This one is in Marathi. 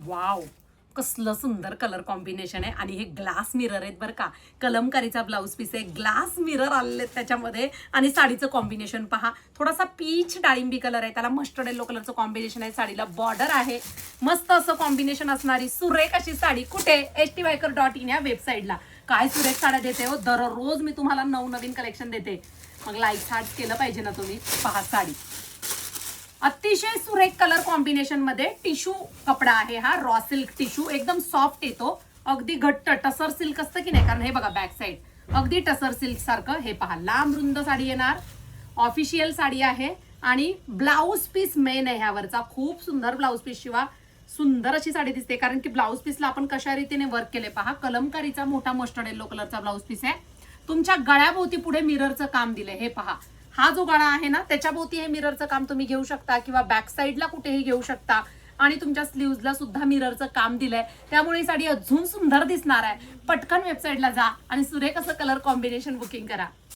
वाव, कसलं सुंदर कलर कॉम्बिनेशन आहे. आणि हे ग्लास मिरर आहेत बरं का. कलमकारीचा ब्लाऊज पीस आहे, ग्लास मिरर आलेले त्याच्यामध्ये. आणि साडीचं कॉम्बिनेशन पहा, थोडासा पीच डाळिंबी कलर आहे, त्याला मस्टर्ड येलो कलरचं कॉम्बिनेशन आहे. साडीला बॉर्डर आहे, मस्त असं कॉम्बिनेशन असणारी सुरेख अशी साडी. कुठे? htviker.in या वेबसाईटला. काय सुरेख साड्या देते हो, दररोज मी तुम्हाला नवनवीन कलेक्शन देते. मग लाईक हार्ट केलं पाहिजे ना तुम्ही. पहा साडी, अतिशय सुरेख कलर कॉम्बिनेशन मध्ये टिश्यू कपडा आहे हा. रॉ सिल्क टिश्यू, एकदम सॉफ्ट येतो, अगदी घट्ट टसर सिल्क असतं की नाही, कारण हे बघा बॅक साईड अगदी टसर सिल्क सारखं. हे पहा, लांब रुंद साडी येणार, ऑफिशियल साडी आहे. आणि ब्लाऊज पीस मेन आहे ह्यावरचा, खूप सुंदर ब्लाऊज पीस शिवा सुंदर अशी साडी दिसते. कारण की ब्लाऊज पीसला आपण कशा रीतीने वर्क केले पहा. कलमकारीचा मोठा मस्टर्ड येलो कलरचा ब्लाऊज पीस आहे. तुमच्या गळ्याभोवती पुढे मिररचं काम दिलंय. हे पहा, हा जो गळा आहे ना त्याच्याभोवती हे मिररचं काम तुम्ही घेऊ शकता, किंवा बॅक साईडला कुठेही घेऊ शकता. आणि तुमच्या स्लीव्हजला सुद्धा मिररचं काम दिलंय, त्यामुळे ही साडी अजून सुंदर दिसणार आहे. पटकन वेबसाईटला जा आणि सुरेख असं कलर कॉम्बिनेशन बुकिंग करा.